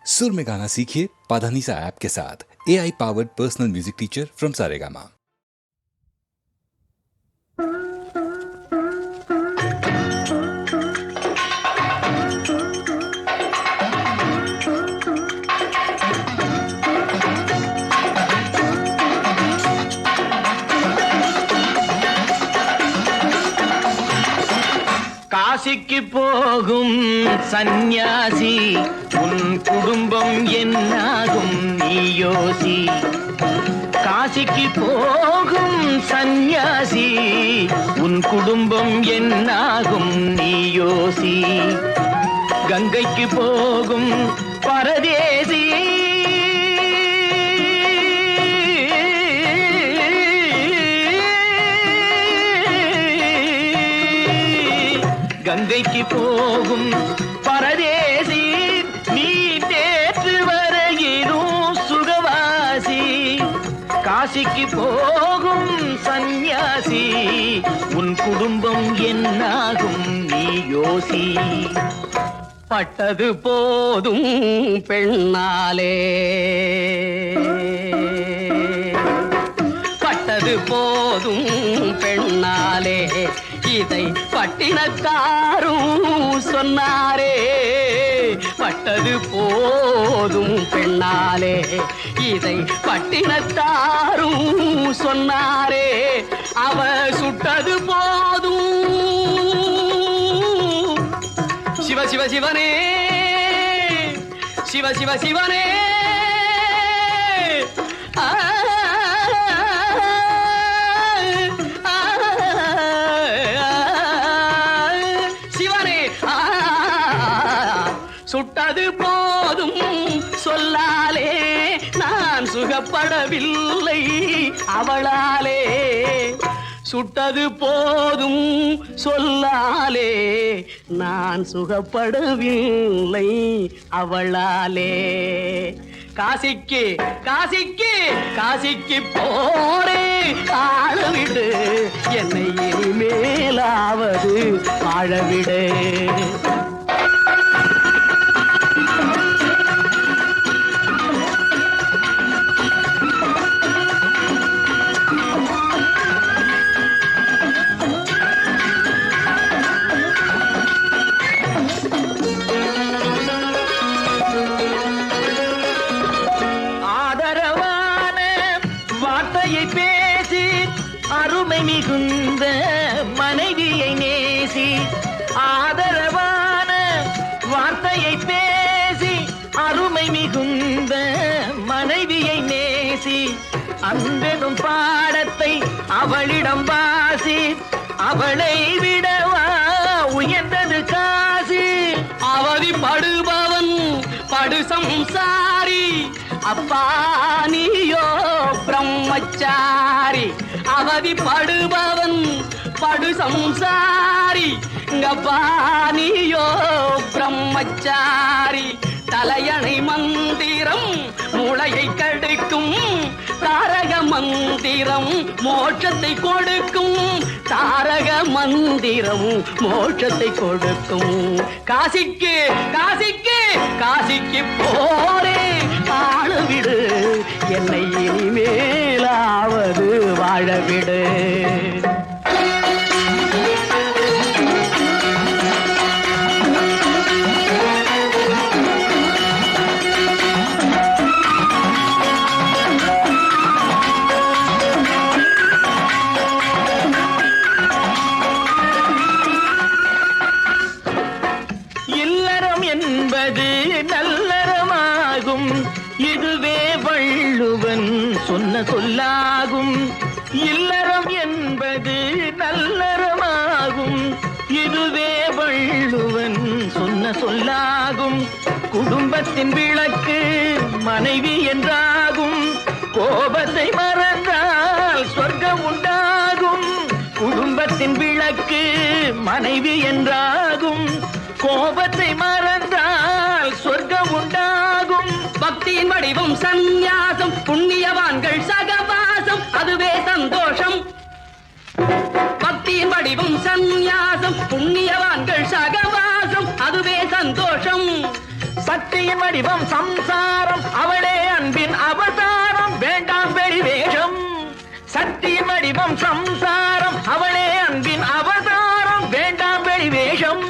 सुर में गाना सीखिए पाधानीसा ऐप के साथ। AI powered personal music teacher from Saregama. காசிக்கு போகும் சந்நியாசி உன் குடும்பம் என்னாகும் நீ யோசி. காசிக்கு போகும் சந்நியாசி உன் குடும்பம் என்னாகும் நீ யோசி. கங்கைக்கு போகும் பரதேசி கங்கைக்கு போகும் பரதேசி நீ தேற்று வரையிலும் சுகவாசி. காசிக்கு போகும் சந்நியாசி உன் குடும்பம் என்னாகும் நீ யோசி. பட்டது போதும் பெண்ணாலே, பட்டது போதும் பெண்ணாலே, இதை பட்டினத்தாரும் சொன்னாரே. பட்டது போதும் பெண்ணாலே, இதை பட்டினத்தாரும் சொன்னாரே. அவ சுட்டது போதும் சிவ சிவ சிவனே, சிவ சிவ சிவனே. சுட்டது போதும் சொல்லாலே நான் சுகப்படவில்லை அவளாலே. சுட்டது போதும் சொல்லாலே நான் சுகப்படவில்லை அவளாலே. காசிக்கு காசிக்கு காசிக்கு போரே ஆழவிடு, என்னை இனிமேலாவது வாழவிடு. பேசி அருமை மிகுந்த மனைவியை நேசி. ஆதரவான வார்த்தையை பேசி அருமை மிகுந்த மனைவியை நேசி. அன்பெனும் பாடத்தை அவளிடம் வாசி, அவளை விடவா உயர்ந்தது காசி. அவதிப்படுபவன் படு சம்சாரி, அப்பா நீயோ பிரம்மச்சாரி. அவதிப்படுபவன் படு சம்சாரி, அப்பா நீயோ பிரம்மச்சாரி. தலையணை மந்திரம் மூளையை கடுக்கும், தாரக மந்திரம் மோட்சத்தை கொடுக்கும். தாரக மந்திரம் மோட்சத்தை கொடுக்கும். காசிக்கு காசிக்கு காசிக்கு போரே வாழவிடு, என்னை இனிமேலாவது வாழவிடு. என்பது நல்லறமாகும், இதுவே வள்ளுவன் சொன்ன சொல்லாகும். இல்லறம் என்பது நல்லறமாகும், இதுவே வள்ளுவன் சொன்ன சொல்லாகும். குடும்பத்தின் விளக்கு மனைவி என்றாகும், கோபத்தை மறந்தால் சொர்க்கம் உண்டாகும். குடும்பத்தின் விளக்கு மனைவி என்றாகும், கோபத்தை மறந்தால் சொர்க்கம் உண்டாகும். பக்தியின் வடிவம் சந்நியாசம், புண்ணியவான்கள் சகவாசம், அதுவே சந்தோஷம். பக்தியின் வடிவம் சந்நியாசம், புண்ணியவான்கள் சகவாசம், அதுவே சந்தோஷம். சக்தி சக்தியின் வடிவம் சம்சாரம் அவளே அன்பின் அவதாரம் வேண்டாம் வெளி வேஷம். சக்தியின் வடிவம் சம்சாரம் அவளே அன்பின் அவதாரம் வேண்டாம் வெளி வேஷம்.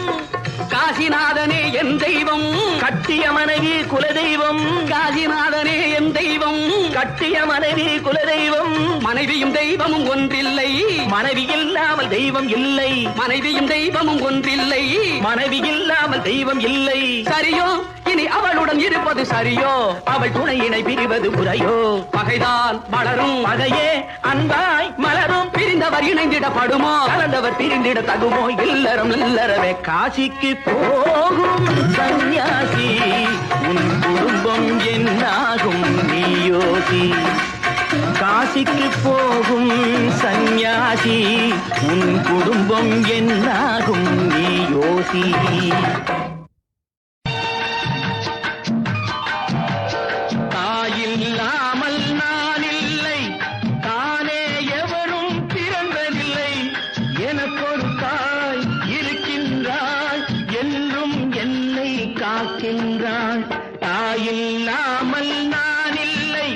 காசிநாதனே என் தெய்வம், கட்டிய மனைவி குலதெய்வம். காசிநாதனே என் தெய்வம், கட்டிய மனைவி குலதெய்வம். மனைவியும் தெய்வமும் ஒன்றில்லை, மனைவி இல்லாமல் தெய்வம் இல்லை. மனைவியும் தெய்வமும் ஒன்றில்லை, மனைவி இல்லாமல் தெய்வம் இல்லை. சரியோ இனி அவளுடன் இருப்பது சரியோ, அவள் துணையினை பிரிவது முறையோ. பகைதான் வளரும், பகையே அன்பாய் மலரும். பிரிந்தவர் இணைந்திடப்படுமோ, கலந்தவர் பிரிந்திட தகுமோ. இல்லறம் இல்லறவே காசிக்கு போகும் சந்நியாசி, உன் குடும்பம் என்னாகும் நீயோசி. காசிக்கு போகும் சந்நியாசி, உன் குடும்பம் என்னாகும் நீயோசி. தாயில்லாமல் நான் இல்லை, தானே எவரும் பிறந்ததில்லை. எனக்கொரு தாய் இருக்கின்றாள், என்றும் என்னை காக்கின்றாள். தாயில்லாமல் நான் இல்லை,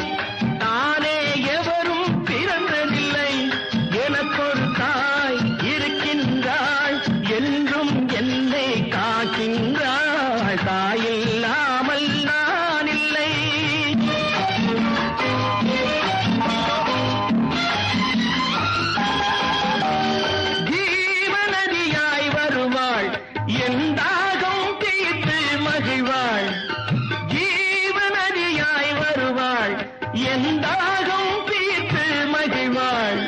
தானே எவரும் பிறந்ததில்லை. எனக்கொரு தாய் இருக்கின்றாள், என்றும் என்னை காக்கின்றாள். தாயில்லாமல் நான் இல்லை. ஜீவநதியாய் வருவாள், என் தாகம் தீர்த்து மகிழ்வாள். ஜீவநதியாய் வருவாள், என் தாகம் தீர்த்து மகிழ்வாள்.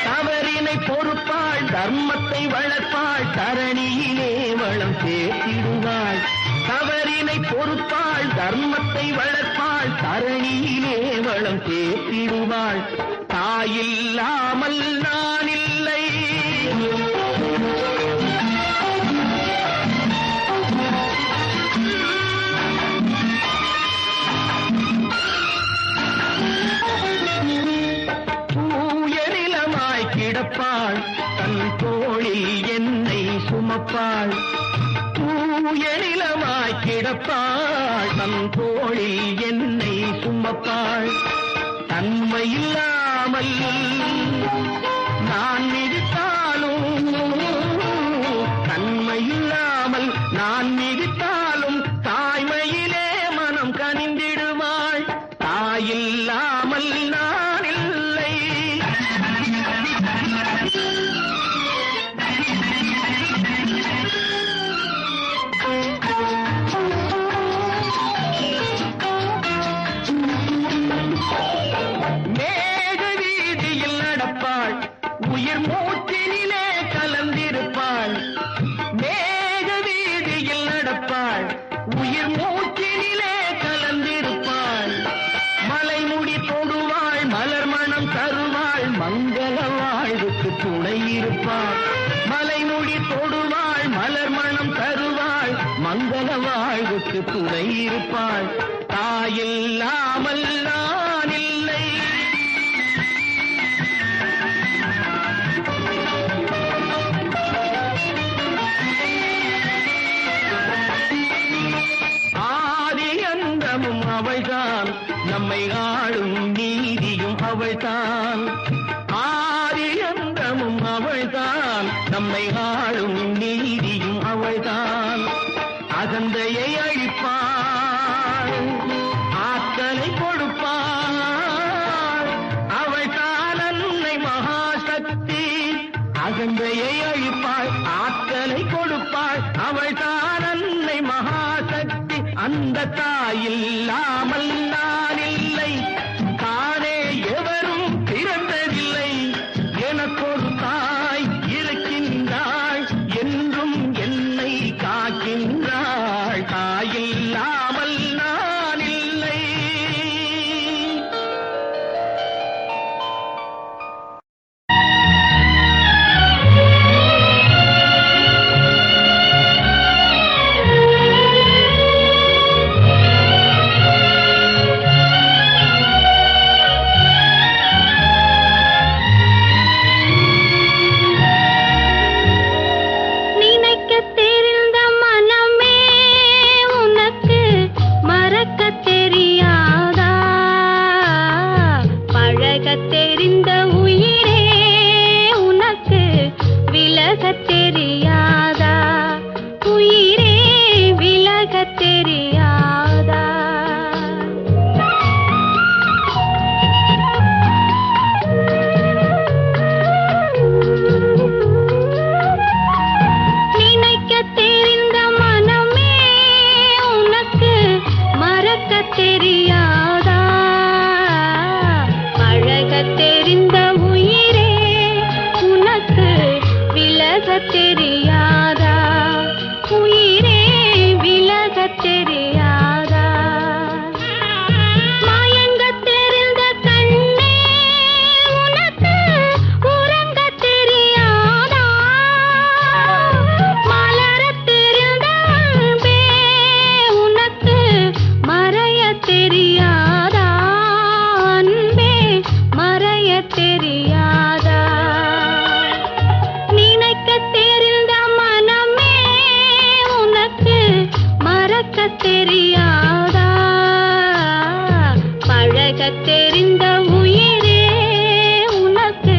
தவறினை பொறுப்பாள், தர்மத்தை வளர்ப்பாள், தரணியிலே வளம் சேர்த்திடுவாள். தவறினை பொறுப்பாள், தர்மத்தை வளர்ப்பாள், தரணியிலே வளம் சேர்த்திடுவாள். தாயில்லாமல் நான் இல்லை. தூய நிலமாய் கிடப்பாள், தன் தோளில் என்னை சுமப்பாள். தூய நிலமாய் கிடப்பாள், தன் தோளில் என்னை சுமப்பாள். தன்மையில்லாமல் நான் மிதித்தாலும், தன்மையில்லாமல் நான் மிதித்தாலும் தாய்மையிலே மனம் கனிந்திடுவாள். தாயில்லாமல் நான் இல்லை. மேக வீதியில் நடப்பாள், உயிர் மூச்சினிலே கலந்திருப்பாள். மேக வீதியில் நடப்பாள், உயிர் மூச்சினிலே கலந்திருப்பாள். மலைமுடி தொடுவாள், மலர் மணம் தருவாள், மங்கள வாழ்வுக்கு துணை இருப்பாள். மலைமுடி தொடுவாள், மலர் மணம் தருவாள், மங்கள வாழ்வுக்கு துணை இருப்பாள். தாயில்லாமல் நான் இல்லை. ஆதி அந்தமும் அவள்தான், நம்மை ஆளும் நீதியும் அவள்தான். ஆதி அந்தமும் அவள்தான், நம்மை ஆளும் நீதியும் அவள்தான். அகந்தையை அழிப்பாள், ஆற்றலை கொடுப்பாள். அவள்தான் அன்னை மகாசக்தி. அகந்தையை அழிப்பாள், ஆற்றலை கொடுப்பாள். அவள்தான் அன்னை மகாசக்தி. அந்த தாயில்லாமல் நான் இல்லை, தானே எவரும் பிறந்ததில்லை. எனக்கொரு தாய் இருக்கின்றாள், என்றும் என்னை காக்கின்றாள். தாயில்லாமல் நான் இல்லை. தெரியாதா பழகத் தெரிந்த உயிரே உனக்கு விலகத் தெரியாதா உயிரே விலகத் தெரியாதா மயங்கத் தெரிந்த கண்ணே உனக்கு உறங்கத் தெரியாதா மலரத் தெரிந்த அன்பே உனக்கு மறையத் தெரியாதா அன்பே மறையத் தெரியாதா நினைக்கத் தெரிந்த மனமே உனக்கு மறக்கத் தெரியாதா பழகத் தெரிந்த உயிரே உனக்கு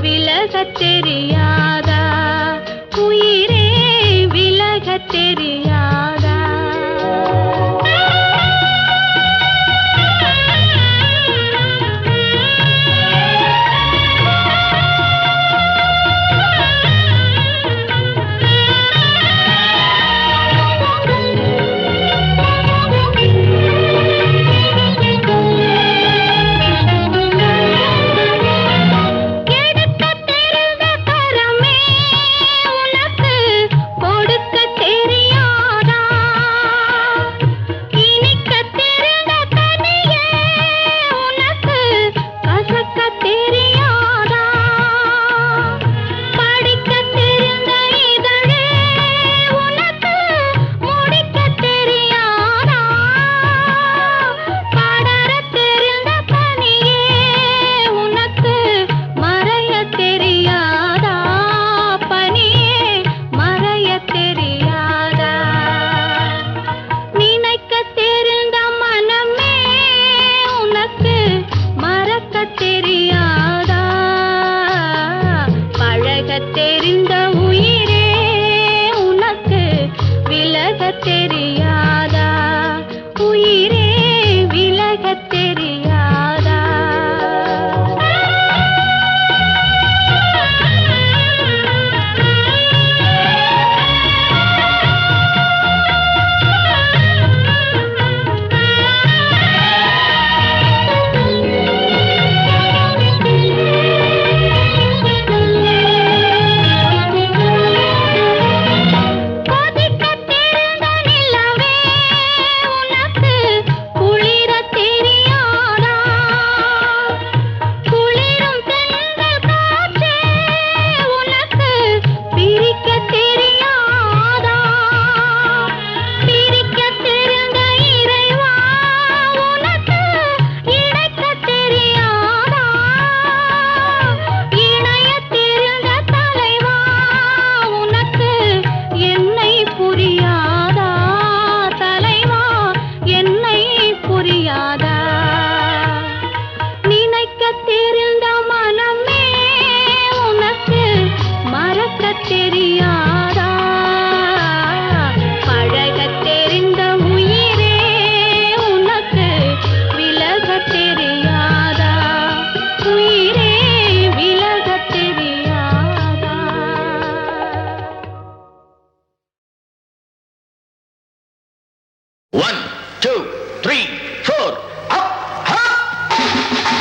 விலகத் தெரியாதா உயிரே விலகத் தெரியாதா எடுக்கத் தெரிந்த கரமே உனக்கு கொடுக்கத் தெரியாதா இனிக்கத் தெரிந்த கனியே உனக்கு கசக்கத் தெரியாதா படிக்கத் தெரிந்த இதழே உனக்கு முடிக்கத் தெரியாதா படரத் தெரிந்த பனியே உனக்கு மறையத் தெரியாதா பனியே மறையத் தெரியாதா நினைக்கத் தெரிந்த மனமே உனக்கு மறக்கத் தெரியாதா பழகத் தெரிந்த உயிரே உனக்கு விலகத் தெரியாதா உயிரே விலகத் தெரியாதா கொதிக்கத் தெரிந்த நிலவே உனக்கு குளிரத் தெரியாதா குளிரும் தென்றல் காற்றே உனக்கு பிரிக்கத் தெரியாதா பிரிக்கத் தெரிந்த இறைவா உனக்கு இணைக்கத் தெரியாதா இணையத் தெரிந்த தலைவா உனக்கு என்னை புரியாதா தலைவா என்னை புரியாதா நினைக்கத் தெரிந்த மனமே உனக்கு மறக்கத் தெரியாதா பழகத் தெரிந்த உயிரே உனக்கு விலகத் தெரியாதா உயிரே விலகத் தெரியாதா One, two, three, four, up, up.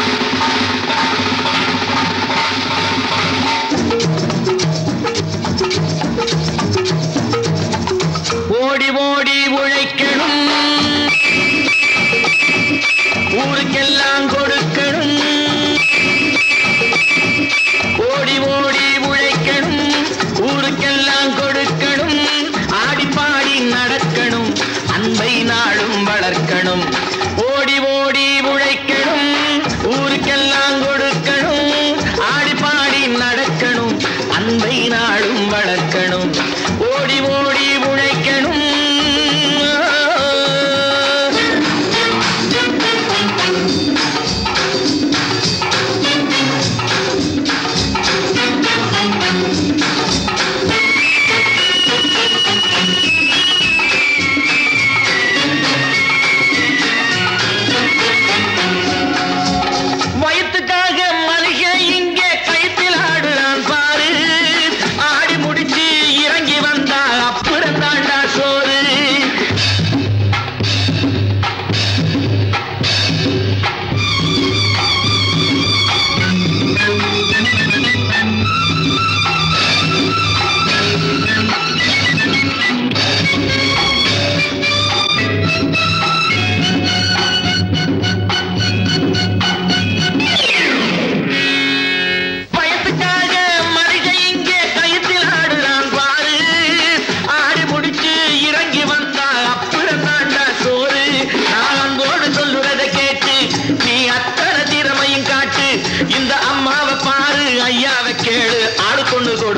ஓடி ஓடி உழைக்கணும் ஊருக்கெல்லாம் கொடுக்கணும் ஓடி ஓடி உழைக்கணும் ஊருக்கெல்லாம் கொடுக்கணும் ஆடி பாடி நடக்கணும் அன்பை நாளும் வளர்க்கணும் ஓடி ஓடி உழைக்கணும் ஊருக்கெல்லாம் கொடுக்கணும் ஆடி பாடி நடக்கணும் அன்பை நாளும் வளர்க்கணும் ஓடி ஓடி உழைக்கணும்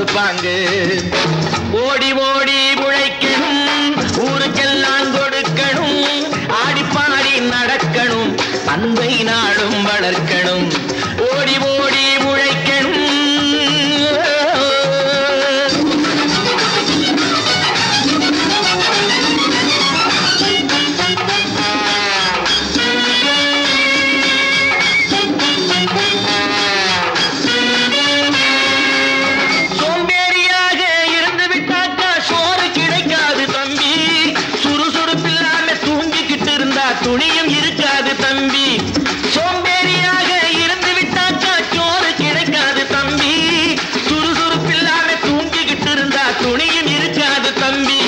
கொடுப்பாங்க. ஓடி ஓடி உழைக்கணும், ஊருக்கெல்லாம் கொடுக்கணும், ஆடிப்பாடி நடக்கணும், அன்பை நாளும் வளர்க்கணும். ஓடி ஓடி உழைக்கணும். சோம்பேறியாக இருந்து விட்டாக்கா சோறு கிடைக்காது தம்பி. சுறுசுறுப்பில்லாம தூங்கிக்கிட்டு இருந்தா துணியும் இருக்காது தம்பி. சோம்பேறியாக இருந்து விட்டாக்கா சோறு கிடைக்காது தம்பி. சுறுசுறுப்பில்லாம தூங்கிக்கிட்டு இருந்தா துணியும் இருக்காது தம்பி.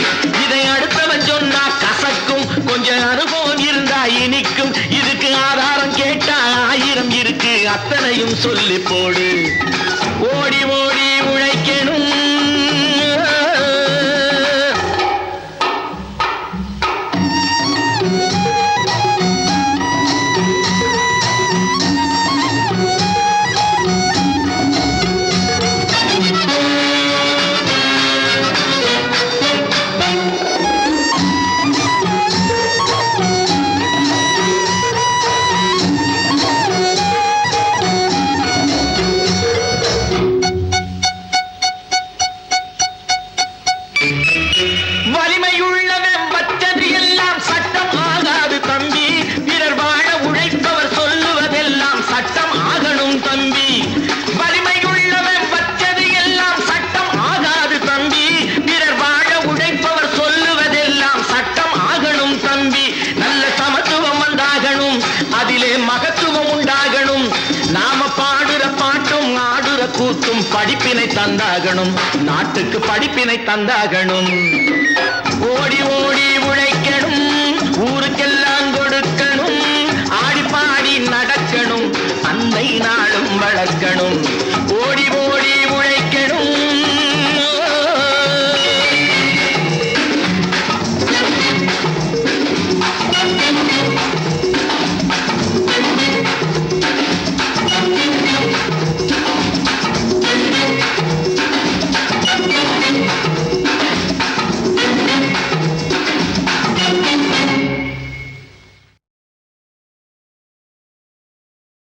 இதை அடுத்தவன் சொன்னா கசக்கும், கொஞ்சம் அனுபவம் இருந்தா இனிக்கும். இதுக்கு ஆதாரம் கேட்டா 1000 இருக்கு, அத்தனையும் சொல்லி போடு. ஓடி ஓடி உழைக்கணும். வலிமையுள்ளவன் வச்சது எல்லாம் சட்டம் ஆகாது தம்பி. பிறர் வாழ உழைப்பவர் சொல்லுவதெல்லாம் சட்டம் ஆகணும் தம்பி. வலிமையுள்ளவன் வச்சது எல்லாம் சட்டம் ஆகாது தம்பி. பிறர் வாழ உழைப்பவர் சொல்லுவதெல்லாம் சட்டம் ஆகணும் தம்பி. நல்ல சமத்துவம் உண்டாகணும், அதிலே மகத்துவம் உண்டாகணும். நாம பாடுற பாட்டும் ஆடுற கூத்தும் படிப்பினை தந்தாகணும், நாட்டுக்கு படிப்பினை தந்தாகணும். ஓடி ஓடி உழைக்கணும், ஊருக்கெல்லாம் கொடுக்கணும், ஆடிப்பாடி நடக்கணும், அன்னை நாளும் வளர்க்கணும். ஓடி ஓடி உழைக்கணும்.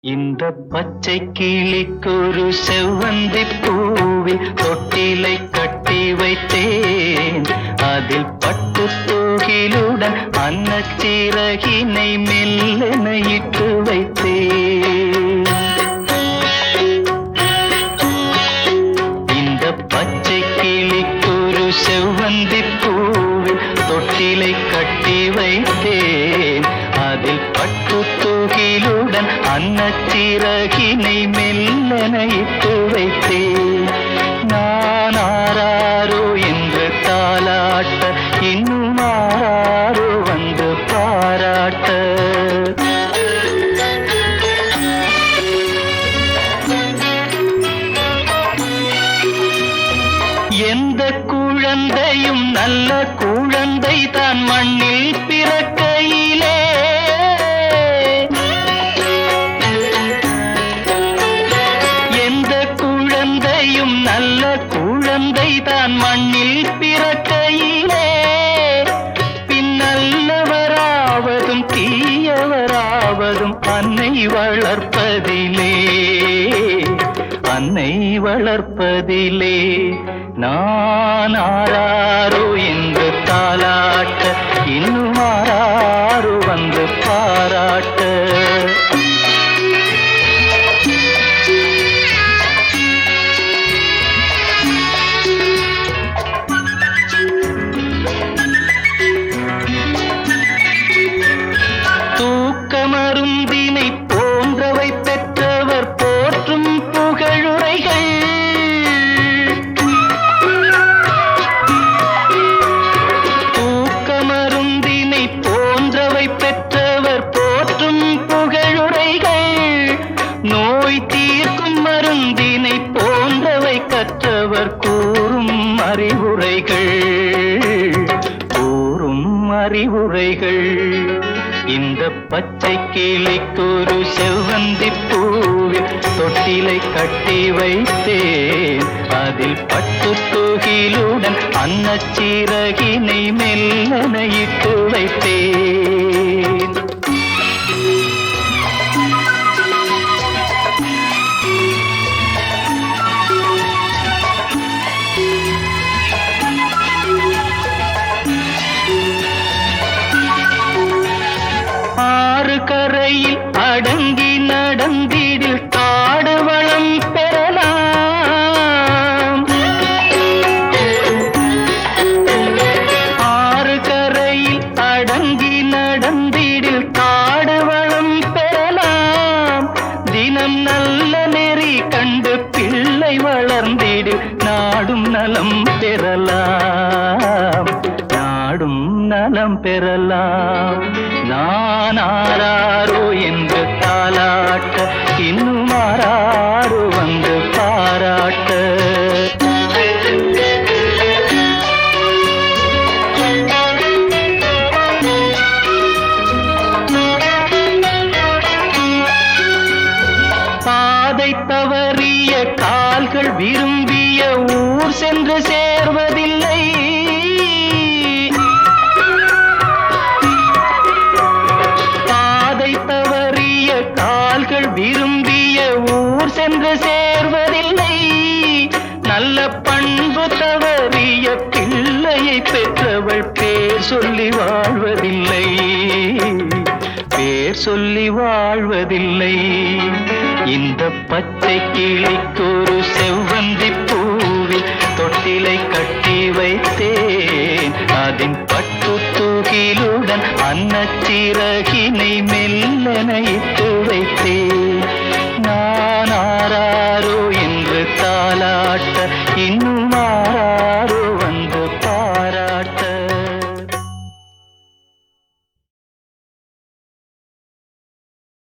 இந்த பச்சை கிளிக்கொரு செவ்வந்தி பூவில் தொட்டிலை கட்டி வைத்தேன். அதில் பட்டு தூகிலுடன் அன்னச்சிறகினை மெல்லென இட்டு வைத்தேன். இந்த பச்சை கிளிக்கொரு செவ்வந்தி பூவில் தொட்டிலை கட்டி வைத்தேன். அதில் பட்டு தூகிலுடன் அன்னச்சிறகினை மெல்லென இட்டு வைத்தேன். நான் ஆராரோ என்று தாலாட்ட, இன்னும் ஆராரோ வந்து பாராட்ட. எந்த குழந்தையும் நல்ல குழந்தை தான் மண்ணில் பிறக்கையிலே. எந்த குழந்தையும் நல்ல குழந்தை தான் மண்ணில் பிறக்கையிலே. பின்னல்லவராவதும் தீயவராவதும் அன்னை வளர்ப்பதிலே, அன்னை வளர்ப்பதிலே. நான் ஆராரோ என்று தாலாட்ட, இன்னும் ஆராரோ வந்து பாராட்ட. தூக்கமருந்தினை போன்றவை பெற்றவர் போற்றும் புகழுரைகள். தூக்கமருந்தினை போன்றவை பெற்றவர் போற்றும் புகழுரைகள். நோய் தீர்க்கும் மருந்தினை போன்றவை கற்றவர் கூறும் அறிவுரைகள், கூறும் அறிவுரைகள். இந்த பச்சை கிளிக்கொரு செவ்வந்தி பூவில் தொட்டிலை கட்டி வைத்தேன். அதில் பட்டு தூகிலுடன் அன்னச்சீரகினை மெல்லன இட்டு வைத்தேன். ஆறு கரையில் அடங்கி நடந்திடில் காடு வளம் பெறலாம். ஆறு கரையில் அடங்கி நடந்திடில் காடு வளம் பெறலாம். தினம் நல்ல நெறி கண்டு பிள்ளை வளர்ந்திடில் நாடும் நலம் பெறலாம். நாடும் நலம் பெறலாம். நான் ஆராரோ என்று தாலாட்ட இன்னும் ஆராரோ வந்து பாராட்ட. பாதை தவறிய கால்கள் விரும்பிய ஊர் சென்று சேர்வதில்லை. கால்கள் விரும்பிய ஊர் சென்று சேர்வதில்லை. நல்ல பண்பு தவறிய பிள்ளையை பெற்றவள் பேர் சொல்லி வாழ்வதில்லை. பேர் சொல்லி வாழ்வதில்லை. இந்த பச்சை கிளிக்கொரு செவ்வந்தி பூவில் தொட்டிலை கட்டி வைத்தேன். அதன் பட்டு தூகிலுடன் அன்னச்சிறகினை மெல்லன இட்டு வைத்தேன். நான் ஆராரோ என்று தாலாட்ட இன்னும் ஆராரோ வந்து பாராட்ட.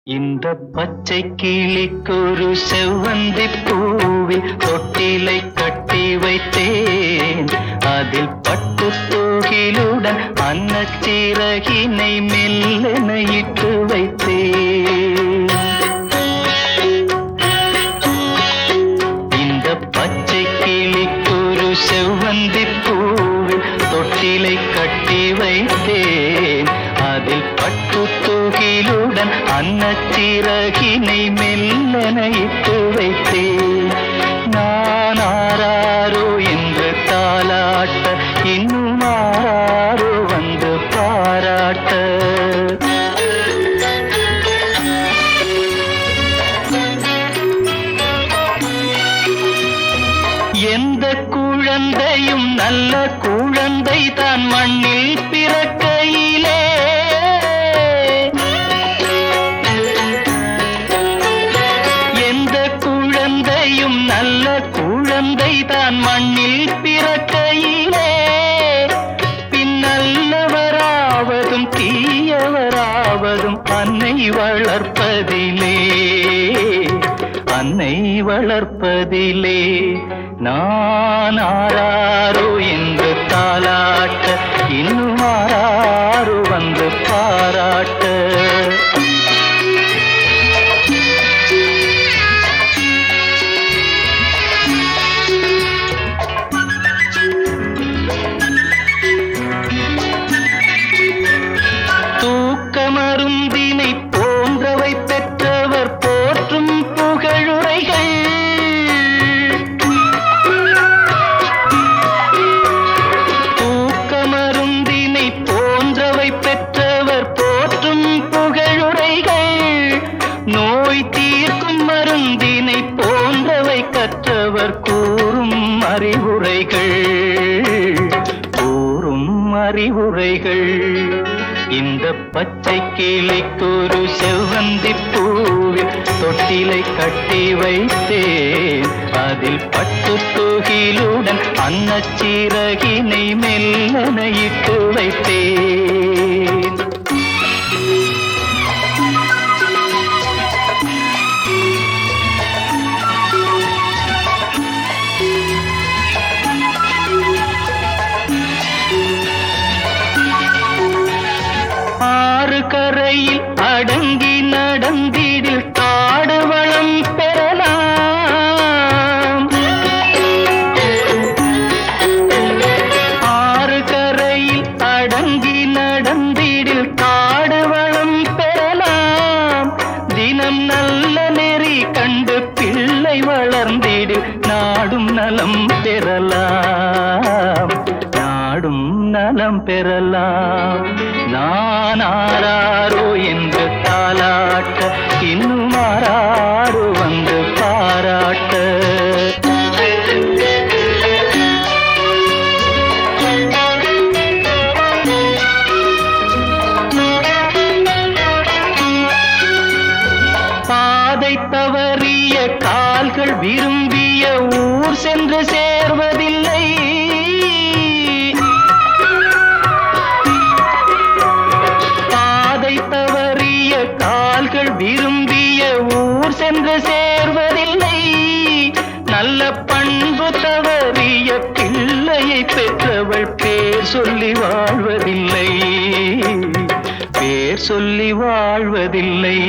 இந்த பச்சை கிளிக்கொரு செவ்வந்தி பூவில் தொட்டிலை கட்டி வைத்தேன். அதில் பட்டு தூகிலுடன் அன்னச்சிறகினை மெல்லன இட்டு வைத்தேன். இந்த பச்சை கிளிக்கொரு செவ்வந்தி பூவில் தொட்டிலை கட்டி வைத்தேன். அதில் பட்டு தூகிலுடன் அன்னச்சிறகினை மெல்லன இட்டு வைத்தேன். நான் ஆராரோ என்று தாலாட்ட இன்னும் ஆராரோ வந்து பாராட்ட. எந்த குழந்தையும் நல்ல குழந்தை தான் மண்ணில் பிறக்கையிலே. எந்த குழந்தையும் நல்ல குழந்தை தான் மண்ணில் பிறக்கையிலே. பின்னல்லவராவதும் தீயவராவதும் அன்னை வளர்ப்பதிலே. அன்னை வளர்ப்பதிலே. நான் ஆராரோ என்று தாலாட்ட இன்னும் ஆராரோ வந்து பாராட்ட. தூக்க மருந்தினை போன்றவை பெற்றவர் போற்றும் புகழுரைகள். தூக்க மருந்தினை போன்றவை பெற்றவர் போற்றும் புகழுரைகள். நோய் தீர்க்கும் மருந்தினை போன்றவை கற்றவர் கூறும் அறிவுரைகள். கூறும் அறிவுரைகள். இந்த பச்சை கிளிக்கொரு செவ்வந்தி பூவில் தொட்டிலை கட்டி வைத்தேன். அதில் பட்டு தூகிலுடன் அன்னச்சிறகினை மெல்லன இட்டு வைத்தேன். ஆறு கரையில் பெறலாம். நான் ஆராரோ என்று தாலாட்ட இன்னும் ஆராரோ வந்து பாராட்ட. பாதை தவறிய கால்கள் விரும்பிய ஊர் சென்று சேர்வதில்லை. பாதை தவறிய கால்கள் விரும்பிய ஊர் சென்று சேர்வதில்லை. நல்ல பண்பு தவறிய பிள்ளையை பெற்றவள் பேர் சொல்லி வாழ்வதில்லை. பேர் சொல்லி வாழ்வதில்லை.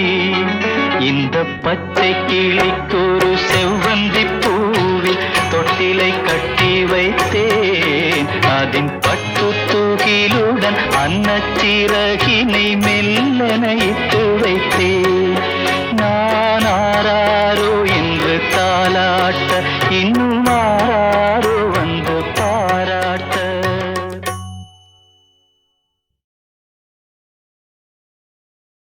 இந்த பச்சை கிளிக்கொரு செவ்வந்தி பூவில் தொட்டிலை கட்டி வைத்தேன். அதன் பட்டு தூகிலுடன் அன்னச்சிறகினை மெல்லன இட்டு வைத்தேன்.